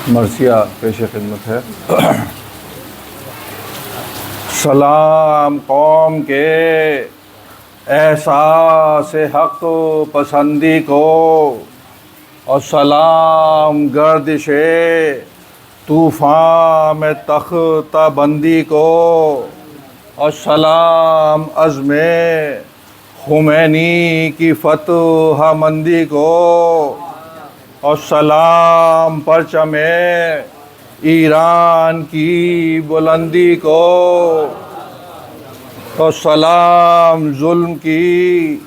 مرثیہ پیش خدمت ہے۔ سلام قوم کے احساس حق پسندی کو، اور سلام گردش طوفان میں تختہ بندی کو، اور سلام عزم خمینی کی فتح مندی کو، اور سلام پرچم ایران کی بلندی کو، تو سلام ظلم کی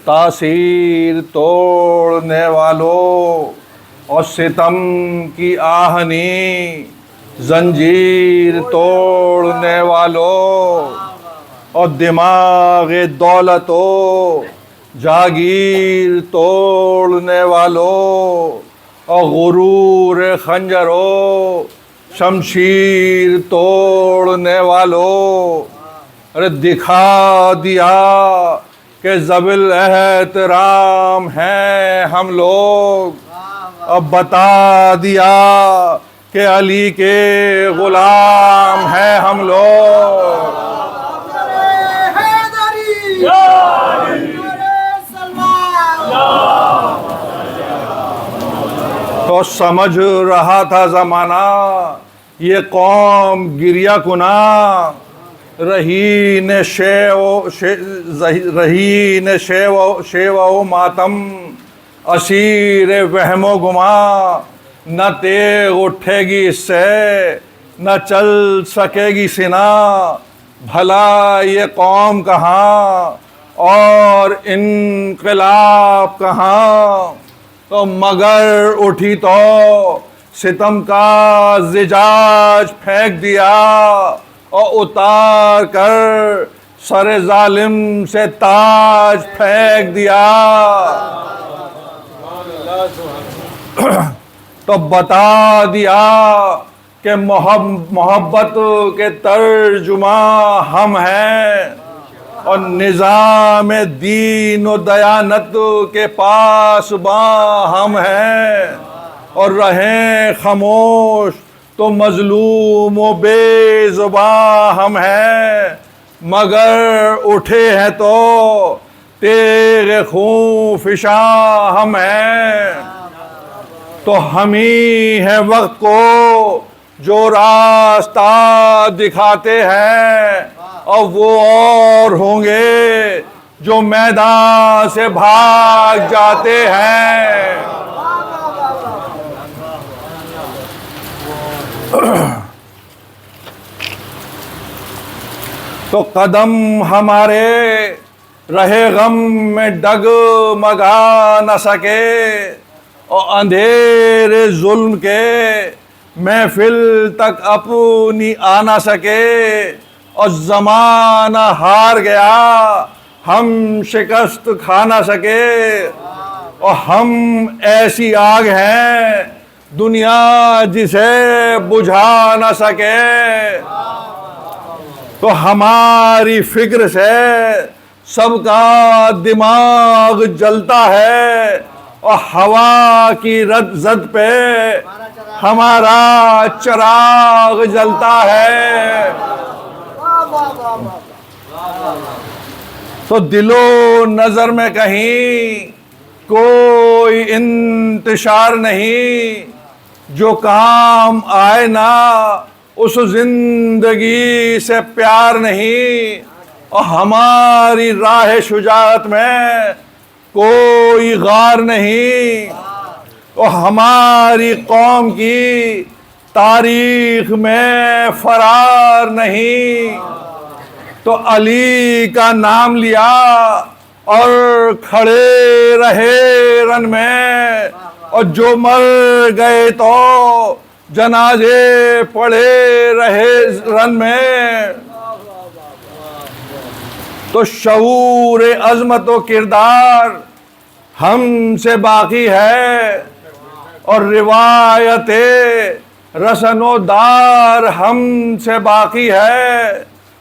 تاثیر توڑنے والوں، اور ستم کی آہنی زنجیر توڑنے والوں، اور دماغ دولت و جاگیر توڑنے والوں، اور غرور خنجر و شمشیر توڑنے والوں، ارے دکھا دیا کہ ذوی احترام ہیں ہم لوگ، اب بتا دیا کہ علی کے غلام ہیں ہم لوگ۔ تو سمجھ رہا تھا زمانہ یہ قوم گریہ کنا، رہین شیو و ماتم، اسیر وہم و گما، نہ تیغ اٹھے گی اس سے نہ چل سکے گی سنا، بھلا یہ قوم کہاں اور انقلاب کہاں، تو مگر اٹھی تو ستم کا زجاج پھینک دیا، اور اتار کر سر ظالم سے تاج پھینک دیا، تو بتا دیا کہ محبت کے ترجمہ ہم ہیں، اور نظام دین و دیانت کے پاسباں ہم ہیں، اور رہیں خاموش تو مظلوم و بے زباں ہم ہیں، مگر اٹھے ہیں تو تیغ خون فشاں ہم ہیں، تو ہم ہی ہیں وقت کو جو راستہ دکھاتے ہیں، اور وہ اور ہوں گے جو میدان سے بھاگ جاتے ہیں۔ تو قدم ہمارے رہے غم میں ڈگمگا نہ سکے، اور اندھیرے ظلم کے محفل تک اپنی آ نہ سکے، اور زمانہ ہار گیا ہم شکست کھا نہ سکے، اور ہم ایسی آگ ہیں دنیا جسے بجھا نہ سکے، تو ہماری فکر سے سب کا دماغ جلتا ہے، اور ہوا کی زد پہ ہمارا چراغ جلتا ہے، تو دل و نظر میں کہیں کوئی انتشار نہیں، جو کام آئے نا اس زندگی سے پیار نہیں، اور ہماری راہ شجاعت میں کوئی غار نہیں، اور ہماری قوم کی تاریخ میں فرار نہیں، تو علی کا نام لیا اور کھڑے رہے رن میں، اور جو مر گئے تو جنازے پڑے رہے رن میں، تو شعور عظمت و کردار ہم سے باقی ہے، اور روایت رسن و دار ہم سے باقی ہے،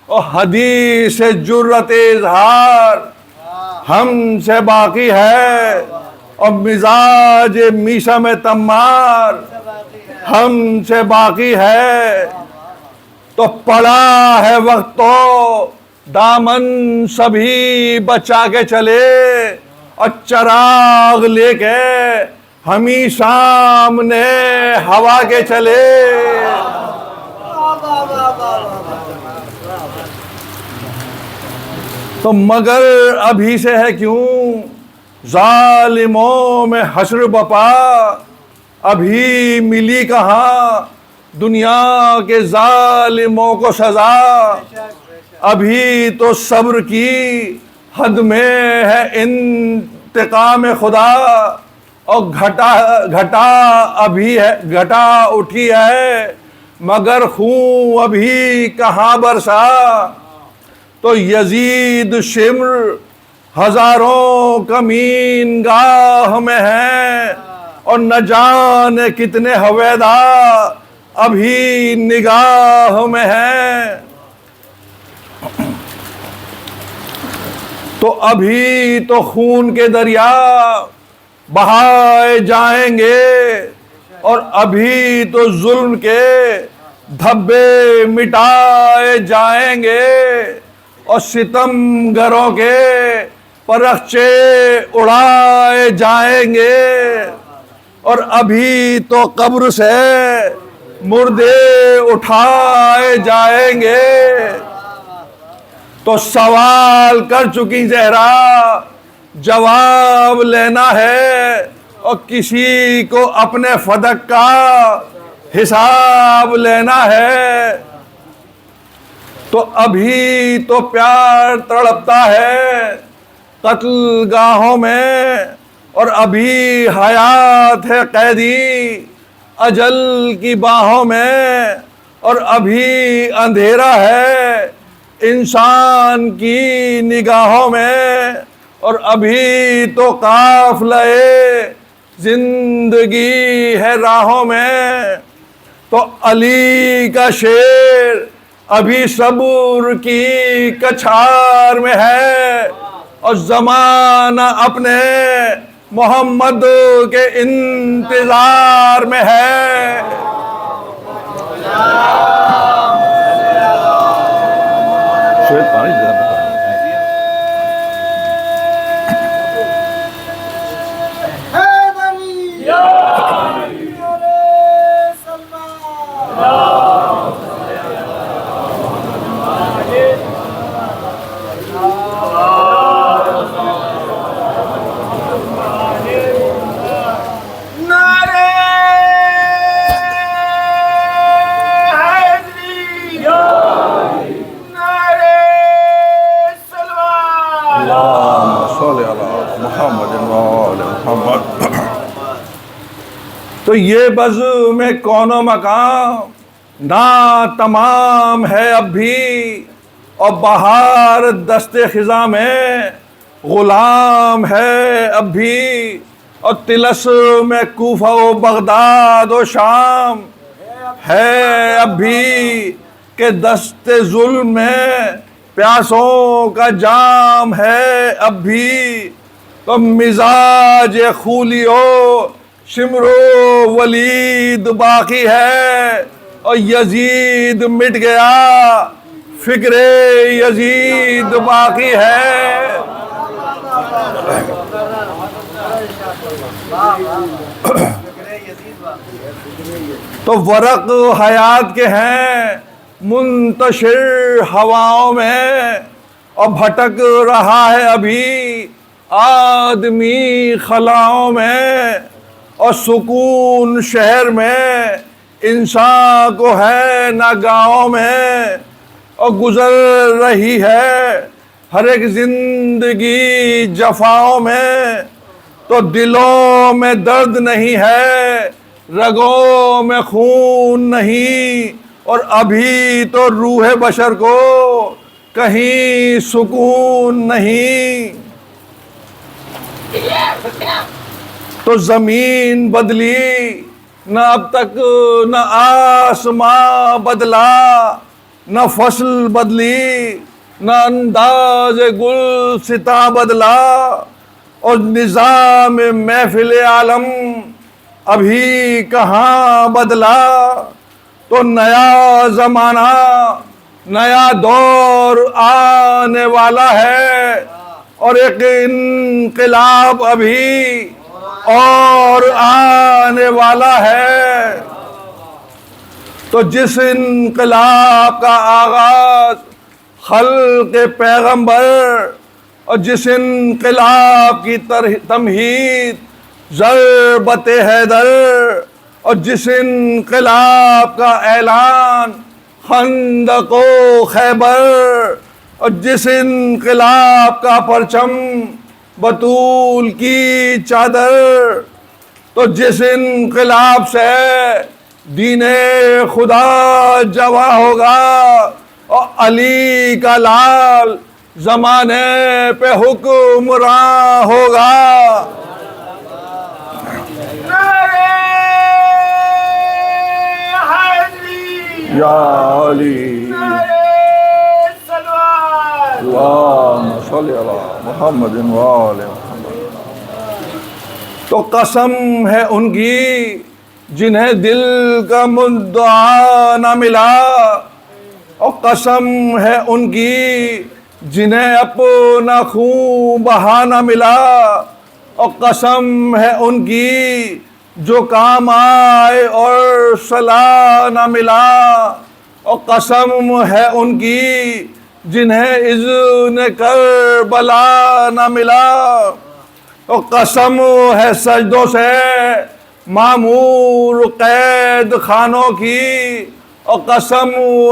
اور حدیث جرت اظہار ہم سے باقی ہے، اور مزاج میشم تمار ہم سے باقی ہے، تو پڑا ہے وقت تو دامن سبھی بچا کے چلے، اور چراغ لے کے ہم ہی سامنے ہوا کے چلے۔ تو مگر ابھی سے ہے کیوں ظالموں میں حشر بپا، ابھی ملی کہاں دنیا کے ظالموں کو سزا، ابھی تو صبر کی حد میں ہے انتقام خدا، اور گھٹا ابھی ہے، گھٹا اٹھی ہے مگر خون ابھی کہاں برسا، تو یزید شمر ہزاروں کمین گاہ میں ہیں، اور نہ جانے کتنے ہویدا ابھی نگاہ میں ہیں۔ تو ابھی تو خون کے دریا بہائے جائیں گے، اور ابھی تو ظلم کے دھبے مٹائے جائیں گے، اور ستم گروں کے پرخچے اڑائے جائیں گے، اور ابھی تو قبر سے مردے اٹھائے جائیں گے۔ تو سوال کر چکی زہرا جواب لینا ہے، اور کسی کو اپنے فدق کا حساب لینا ہے۔ تو ابھی تو پیار تڑپتا ہے قتل گاہوں میں، اور ابھی حیات ہے قیدی اجل کی باہوں میں، اور ابھی اندھیرا ہے انسان کی نگاہوں میں، اور ابھی تو قافلے زندگی ہے راہوں میں۔ تو علی کا شیر ابھی صبر کی کچھار میں ہے، اور زمانہ اپنے محمد کے انتظار میں ہے۔ تو یہ بزم میں کون و مقام نا تمام ہے اب بھی، اور بہار دست خزاں میں غلام ہے اب بھی، اور طلس میں کوفہ و بغداد و شام ہے اب بھی، کہ دست ظلم میں پیاسوں کا جام ہے اب بھی۔ تو مزاج خولیو شمرو ولید باقی ہے، اور یزید مٹ گیا فکر یزید باقی ہے۔ تو ورق حیات کے ہیں منتشر ہواؤں میں، اور بھٹک رہا ہے ابھی آدمی خلاؤں میں، اور سکون شہر میں انسان کو ہے نہ گاؤں میں، اور گزر رہی ہے ہر ایک زندگی جفاؤں میں۔ تو دلوں میں درد نہیں ہے، رگوں میں خون نہیں، اور ابھی تو روح بشر کو کہیں سکون نہیں۔ تو زمین بدلی نہ اب تک، نہ آسماں بدلا، نہ فصل بدلی، نہ انداز گلستاں بدلا، اور نظام محفل عالم ابھی کہاں بدلا، تو نیا زمانہ نیا دور آنے والا ہے، اور ایک انقلاب ابھی اور آنے والا ہے۔ تو جس انقلاب کا آغاز خلق پیغمبر، اور جس انقلاب کی تمہید ضربت حیدر، اور جس انقلاب کا اعلان خندق و خیبر، اور جس انقلاب کا پرچم بطول کی چادر، تو جس انقلاب سے دین خدا جواں ہوگا اور علی کا لال زمانے پہ حکمراں ہوگا۔ یا علی اللہم صلی علی محمد وآل محمد۔ تو قسم ہے ان کی جنہیں دل کا مدعا نہ ملا، اور قسم ہے ان کی جنہیں اپنا خون بہا نہ ملا، اور قسم ہے ان کی جو کام آئے اور صلاح نہ ملا، اور قسم ہے ان کی جنہیں اذن کربلا نہ ملا، اور قسم ہے سجدوں سے معمور قید خانوں کی، اور قسم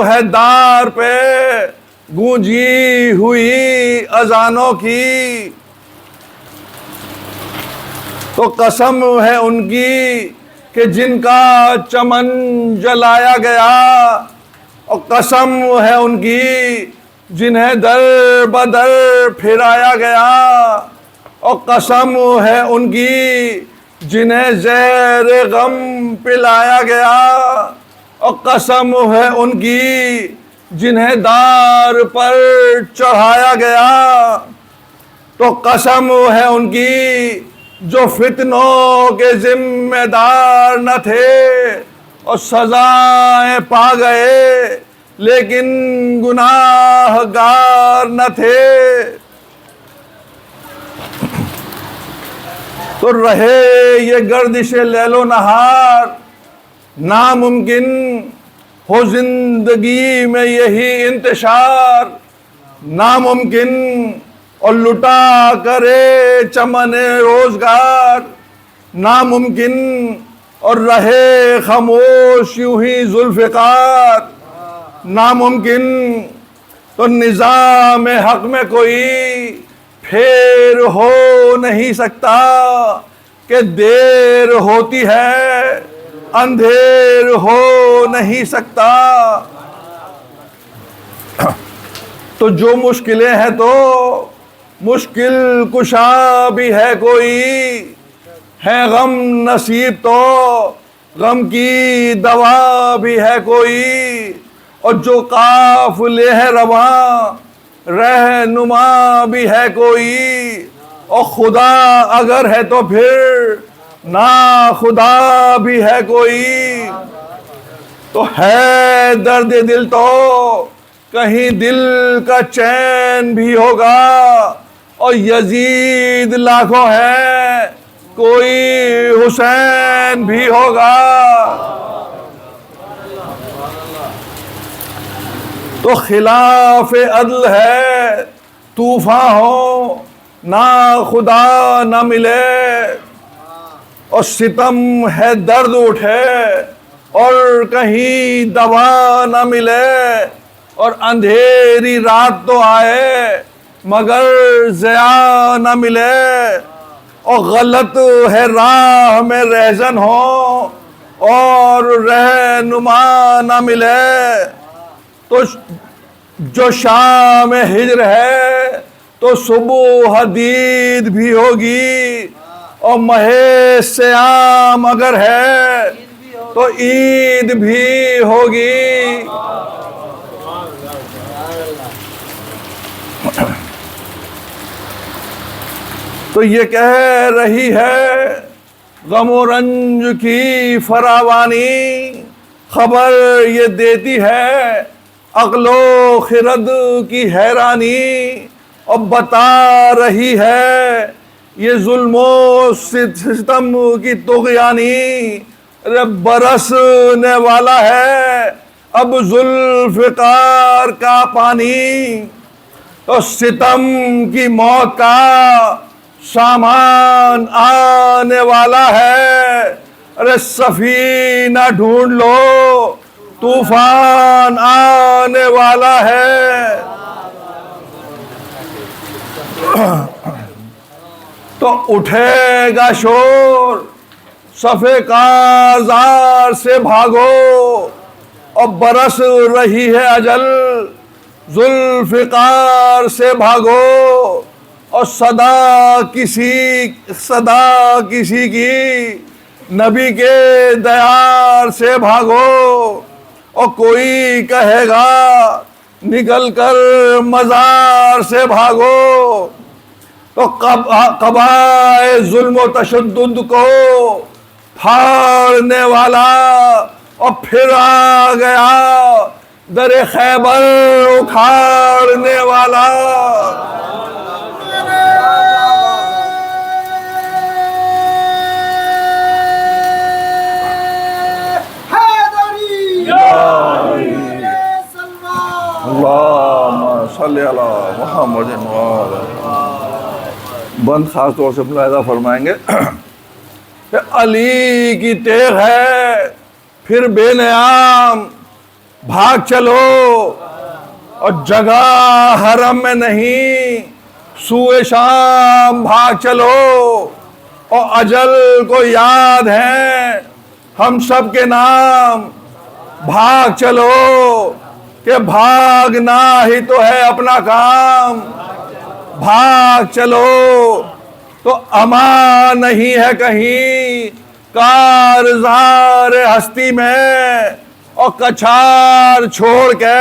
ہے دار پہ گونجی ہوئی اذانوں کی۔ تو قسم ہے ان کی کہ جن کا چمن جلایا گیا، اور قسم ہے ان کی جنہیں در بدر پھرایا گیا، اور قسم ہے ان کی جنہیں زہر غم پلایا گیا، اور قسم ہے ان کی جنہیں دار پر چڑھایا گیا۔ تو قسم ہے ان کی جو فتنوں کے ذمہ دار نہ تھے اور سزائیں پا گئے لیکن گناہ گار نہ تھے۔ تو رہے یہ گردش لیل و نہار، ناممکن ہو زندگی میں یہی انتشار، ناممکن اور لٹا کرے چمن روزگار، ناممکن اور رہے خاموش یوں ہی ذوالفقار، ناممکن تو نظام حق میں کوئی پھیر ہو نہیں سکتا کہ دیر ہوتی ہے اندھیر ہو نہیں سکتا۔ تو جو مشکلیں ہیں تو مشکل کشا بھی ہے کوئی، ہے غم نصیب تو غم کی دوا بھی ہے کوئی، اور جو قافلے ہے رواں رہنما بھی ہے کوئی، اور خدا اگر ہے تو پھر نا خدا بھی ہے کوئی۔ تو ہے درد دل تو کہیں دل کا چین بھی ہوگا، اور یزید لاکھوں ہے کوئی حسین بھی ہوگا۔ تو خلاف عدل ہے طوفاں ہو نہ خدا نہ ملے، اور ستم ہے درد اٹھے اور کہیں دوا نہ ملے، اور اندھیری رات تو آئے مگر ضیاء نہ ملے، اور غلط ہے راہ میں رہزن ہو اور رہنما نہ ملے۔ تو جو شام ہجر ہے تو صبح حدید بھی ہوگی، اور ماہ سیام اگر ہے تو عید بھی ہوگی۔ تو یہ کہہ رہی ہے غم و رنج کی فراوانی خبر یہ دیتی ہے عقل و خرد کی حیرانی، اور بتا رہی ہے یہ ظلم و ستم کی طغیانی۔ برسنے والا ہے اب ذوالفقار کا پانی، تو ستم کی موت کا سامان آنے والا ہے۔ ارے سفینہ ڈھونڈ لو طوفان آنے والا ہے۔ تو اٹھے گا شور صفے کارزار سے بھاگو، اور برس رہی ہے اجل ذوالفقار سے بھاگو، اور صدا کسی کی نبی کے دیار سے بھاگو، اور کوئی کہے گا نکل کر مزار سے بھاگو۔ تو قبائے ظلم و تشدد کو پھاڑنے والا، اور پھر آ گیا در خیبر اکھاڑنے والا۔ اللہم صلی علی محمد بند خاص طور سے ملاحظہ فرمائیں گے کہ علی کی تیغ ہے پھر بے نیام، بھاگ چلو اور جگہ حرم میں نہیں سوئے شام بھاگ چلو، اور اجل کو یاد ہیں ہم سب کے نام، بھاگ چلو کہ بھاگنا ہی تو ہے اپنا کام، بھاگ چلو تو امان نہیں ہے کہیں کارزار ہستی میں، اور کچھار چھوڑ کے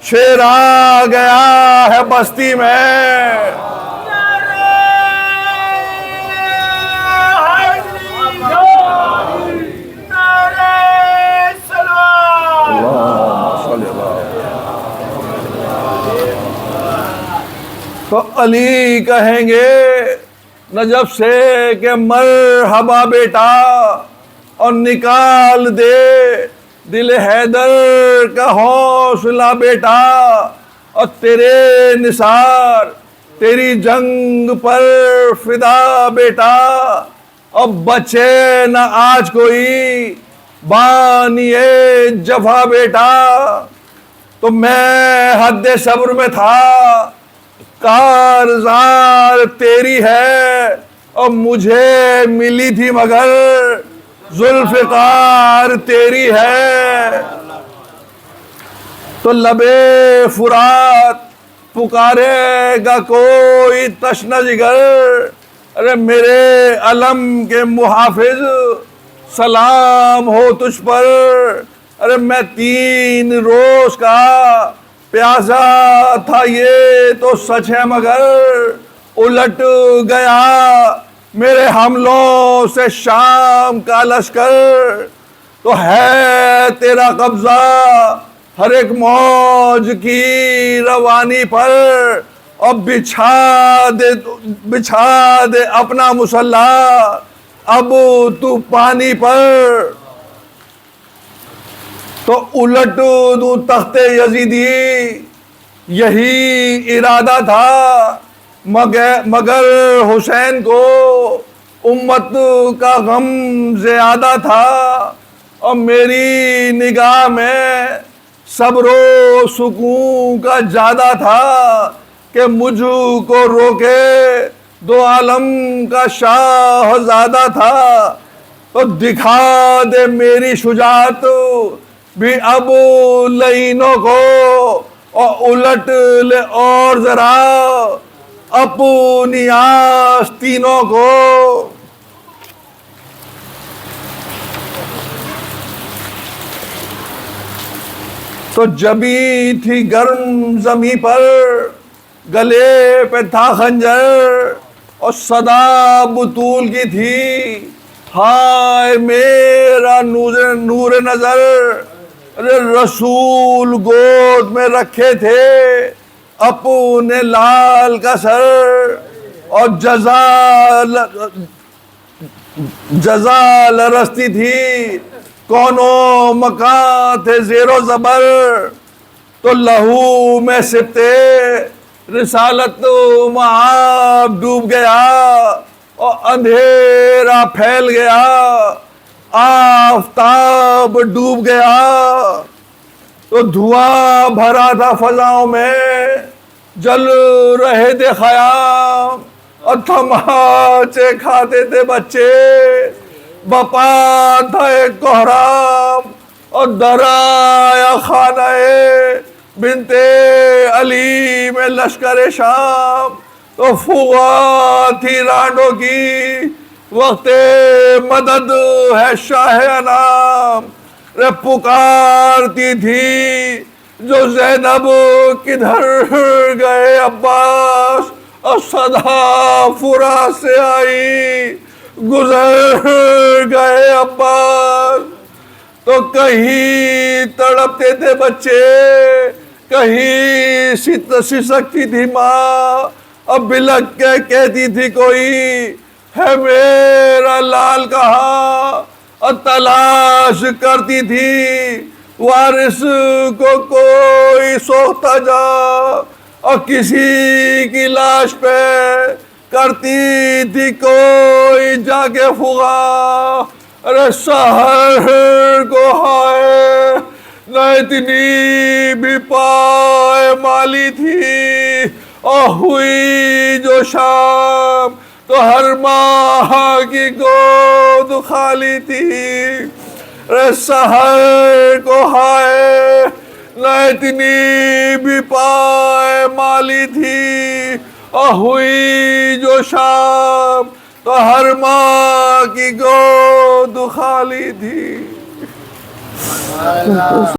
شیر آ گیا ہے بستی میں۔ تو علی کہیں گے نجف سے کہ مرحبا بیٹا، اور نکال دے دل حیدر کا حوصلہ بیٹا، اور تیرے نثار تیری جنگ پر فدا بیٹا، اور بچے نہ آج کوئی بانی جفا بیٹا۔ تو میں حد صبر میں تھا، کارزار تیری ہے اور مجھے ملی تھی مگر ذوالفقار تیری ہے۔ تو لبے فرات پکارے گا کوئی تشنہ جگر، ارے میرے علم کے محافظ سلام ہو تجھ پر، ارے میں 3 روز کا پیاسا تھا یہ تو سچ ہے مگر الٹ گیا میرے حملوں سے شام کا لشکر۔ تو ہے تیرا قبضہ ہر ایک موج کی روانی پر، اور بچھا دے اپنا مسلح اب تو پانی پر۔ تو الٹ دوں تخت یزیدی یہی ارادہ تھا، مگر حسین کو امت کا غم زیادہ تھا، اور میری نگاہ میں صبر و سکون کا زیادہ تھا کہ مجھ کو روکے 2 عالم کا شاہزادہ تھا۔ تو دکھا دے میری شجاعت بھی اب لعینوں کو، اور الٹ لے اور ذرا اپنی آستینوں کو۔ تو جبی تھی گرم زمیں پر گلے پہ تھا خنجر، اور صدا بطول کی تھی ہائے میرا نور نظر، ارے رسول گود میں رکھے تھے اپنے لال کا سر، اور جزا لرستی تھی، کونوں مکان تھے زیر و زبر، تو لہو میں سبتے رسالت معاب ڈوب گیا، اور اندھیرا پھیل گیا، آفتاب ڈوب گیا، تو دھواں بھرا تھا فضاؤں میں، جل رہے تھے خیام، اور تماچے کھاتے تھے بچے، بپا تھا ایک کوہرام، اور درایا خانہ بنت علی میں لشکر شام، تو فغاں تھی رانڈوں کی، وقت مدد ہے شاہ انام، رے پکارتی تھی جو زینب کدھر گئے عباس، اور صدا فرا سے آئی گزر گئے عباس، تو کہیں تڑپتے تھے بچے، کہیں سسکتی تھی ماں، اب بلک کے کہتی تھی کوئی ہے میرا لال کہاں، اور تلاش کرتی تھی وارث کو کوئی سوکھتا جا، اور کسی کی لاش پہ کرتی تھی کوئی جا کے فغاں، ارے سحر کو ہائے نہ اتنی بھی پائے مالی تھی، اور ہوئی جو شام تو ہر ماہ کی گود خالی تھی، ارے سحر کو ہائے نہ اتنی بھی پائے مالی تھی، اور ہوئی جو شام تو ہر ماں کی گود خالی تھی۔